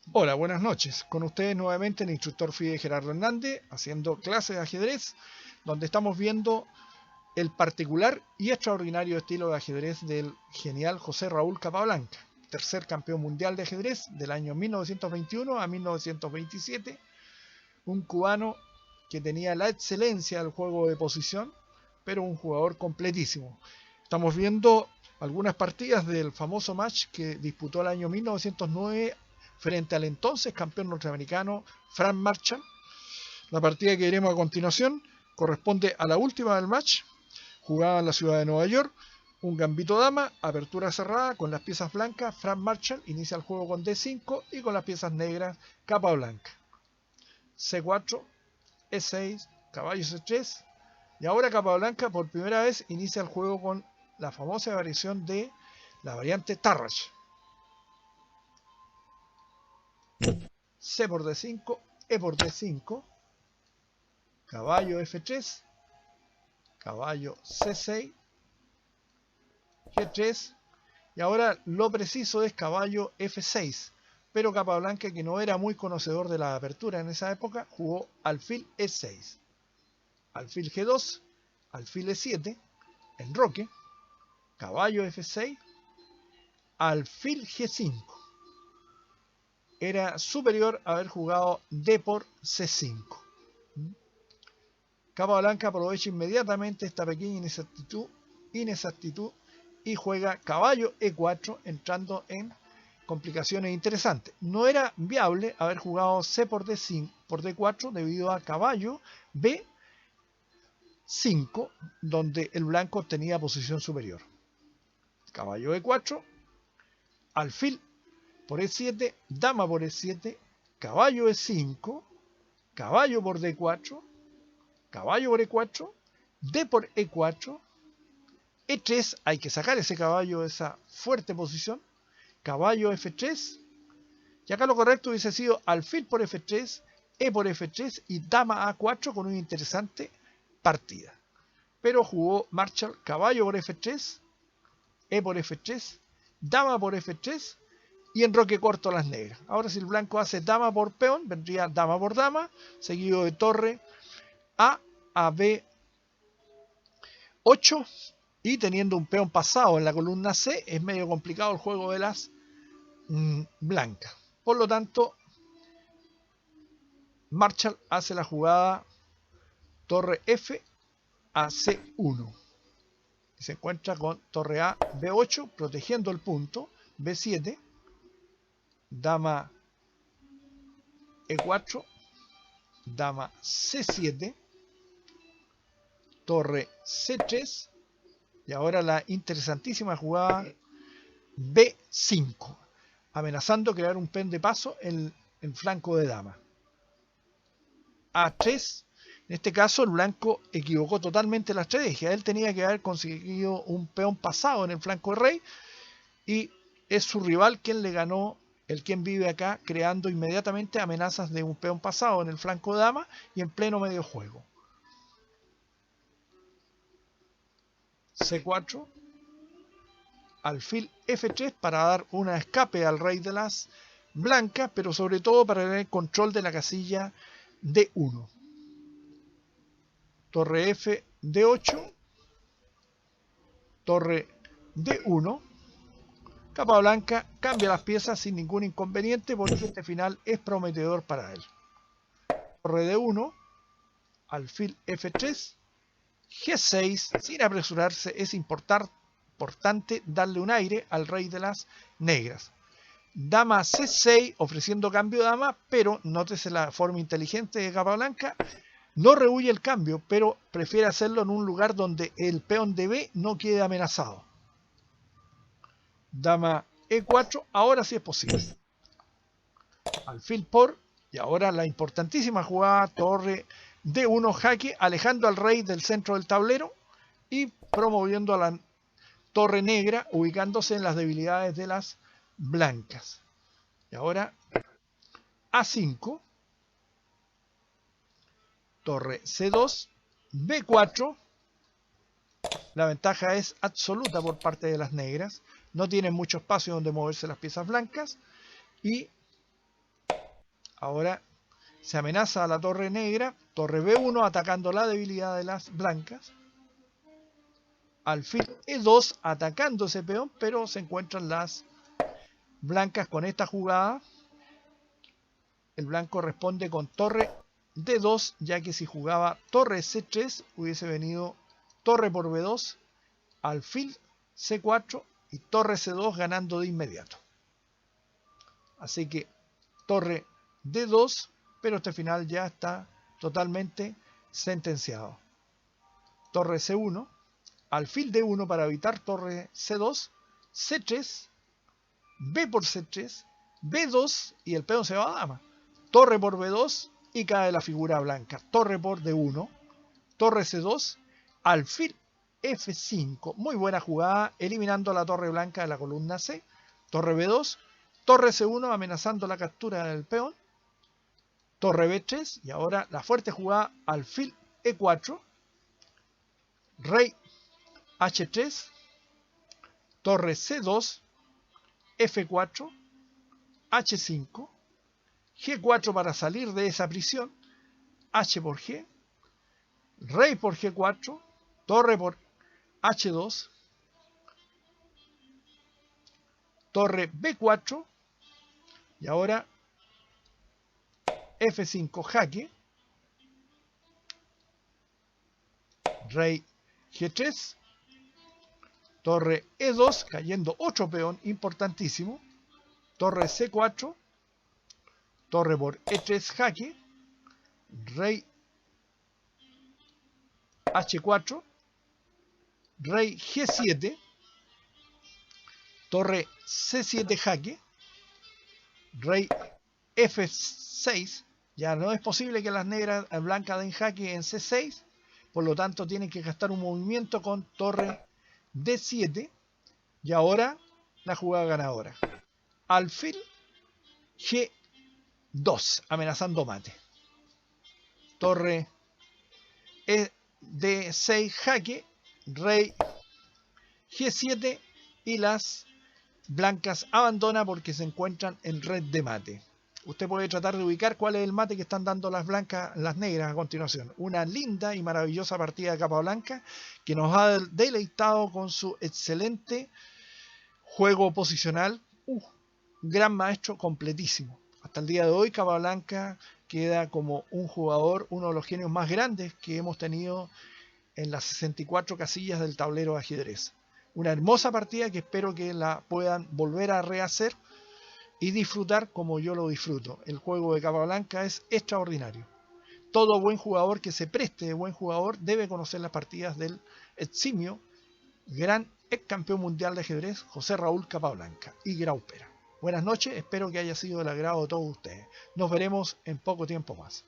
Hola, buenas noches. Con ustedes nuevamente el instructor FIDE Gerardo Hernández haciendo clases de ajedrez, donde estamos viendo el particular y extraordinario estilo de ajedrez del genial José Raúl Capablanca, tercer campeón mundial de ajedrez del año 1921 a 1927, un cubano que tenía la excelencia del juego de posición, pero un jugador completísimo. Estamos viendo algunas partidas del famoso match que disputó el año 1909 frente al entonces campeón norteamericano Frank Marshall. La partida que veremos a continuación corresponde a la última del match, jugada en la ciudad de Nueva York. Un gambito dama, apertura cerrada con las piezas blancas. Frank Marshall inicia el juego con D5 y con las piezas negras Capablanca. C4, E6, caballo C3. Y ahora Capablanca por primera vez inicia el juego con la famosa variación de la variante Tarrasch. C por D5, E por D5, caballo F3, caballo C6, G3, y ahora lo preciso es caballo F6, pero Capablanca, que no era muy conocedor de la apertura en esa época, jugó alfil E6, alfil G2, alfil E7, enroque, caballo F6, alfil G5. Era superior haber jugado D por C5. Capablanca aprovecha inmediatamente esta pequeña inexactitud y juega caballo E4, entrando en complicaciones interesantes. No era viable haber jugado C por D4 debido a caballo B5, donde el blanco tenía posición superior. Caballo E4, alfil por E7, dama por E7, caballo E5, caballo por D4, caballo por E4, D por E4, E3, hay que sacar ese caballo de esa fuerte posición, caballo F3, y acá lo correcto hubiese sido alfil por F3, E por F3 y dama A4 con una interesante partida. Pero jugó Marshall caballo por F3, E por F3, dama por F3 y enroque corto a las negras. Ahora si el blanco hace dama por peón, vendría dama por dama, seguido de torre A B8, y teniendo un peón pasado en la columna C, es medio complicado el juego de las blancas. Por lo tanto, Marshall hace la jugada torre F a C1. Y se encuentra con torre A B8, protegiendo el punto, B7, dama E4, dama C7, torre C3, y ahora la interesantísima jugada B5, amenazando crear un pen de paso en flanco de dama. A3, en este caso el blanco equivocó totalmente la estrategia. Él tenía que haber conseguido un peón pasado en el flanco de rey, y es su rival quien le ganó, el quien vive acá, creando inmediatamente amenazas de un peón pasado en el flanco de dama y en pleno medio juego. C4, alfil F3 para dar una escape al rey de las blancas, pero sobre todo para tener control de la casilla D1. Torre F, D8, torre D1. Capablanca cambia las piezas sin ningún inconveniente porque este final es prometedor para él. Torre D1, alfil F3, G6, sin apresurarse, es importante darle un aire al rey de las negras. Dama C6, ofreciendo cambio de dama, pero nótese la forma inteligente de Capablanca. No rehuye el cambio, pero prefiere hacerlo en un lugar donde el peón de B no quede amenazado. Dama E4, ahora sí es posible. Alfil por, y ahora la importantísima jugada torre D1 jaque, alejando al rey del centro del tablero y promoviendo a la torre negra, ubicándose en las debilidades de las blancas. Y ahora A5, torre C2, B4. La ventaja es absoluta por parte de las negras. No tienen mucho espacio donde moverse las piezas blancas. Y Ahora se amenaza a la torre negra, torre B1 atacando la debilidad de las blancas. Alfil E2 atacando ese peón, pero se encuentran las blancas con esta jugada. El blanco responde con torre D2, ya que si jugaba torre C3 hubiese venido torre por B2, alfil C4 y torre C2 ganando de inmediato. Así que torre D2, pero este final ya está totalmente sentenciado. Torre C1, alfil D1 para evitar torre C2, C3, B por C3, B2 y el peón se va a dama. Torre por B2 y cae la figura blanca. Torre por D1, torre C2, alfil F5. Muy buena jugada, eliminando la torre blanca de la columna C. Torre B2, torre C1 amenazando la captura del peón. Torre B3 y ahora la fuerte jugada alfil E4. Rey H3, torre C2, F4, H5, G4 para salir de esa prisión, H por G, rey por G4, torre por H2, torre B4 y ahora F5 jaque, rey G3, torre E2 cayendo otro peón importantísimo, torre C4, torre por E3 jaque, rey H4, rey G7, torre C7 jaque, rey F6. Ya no es posible que las negras blancas den jaque en C6, por lo tanto tienen que gastar un movimiento con torre D7 y ahora la jugada ganadora. Alfil G2 amenazando mate. Torre D6 jaque, rey G7 y las blancas abandona porque se encuentran en red de mate. Usted puede tratar de ubicar cuál es el mate que están dando las blancas, las negras a continuación. Una linda y maravillosa partida de capa blanca que nos ha deleitado con su excelente juego posicional. Gran maestro completísimo. Hasta el día de hoy capa blanca queda como un jugador, uno de los genios más grandes que hemos tenido en las 64 casillas del tablero de ajedrez. Una hermosa partida que espero que la puedan volver a rehacer y disfrutar como yo lo disfruto. El juego de capa blanca es extraordinario. Todo buen jugador que se preste de buen jugador debe conocer las partidas del eximio gran ex campeón mundial de ajedrez José Raúl Capablanca y Graupera. Buenas noches, espero que haya sido del agrado de todos ustedes. Nos veremos en poco tiempo más.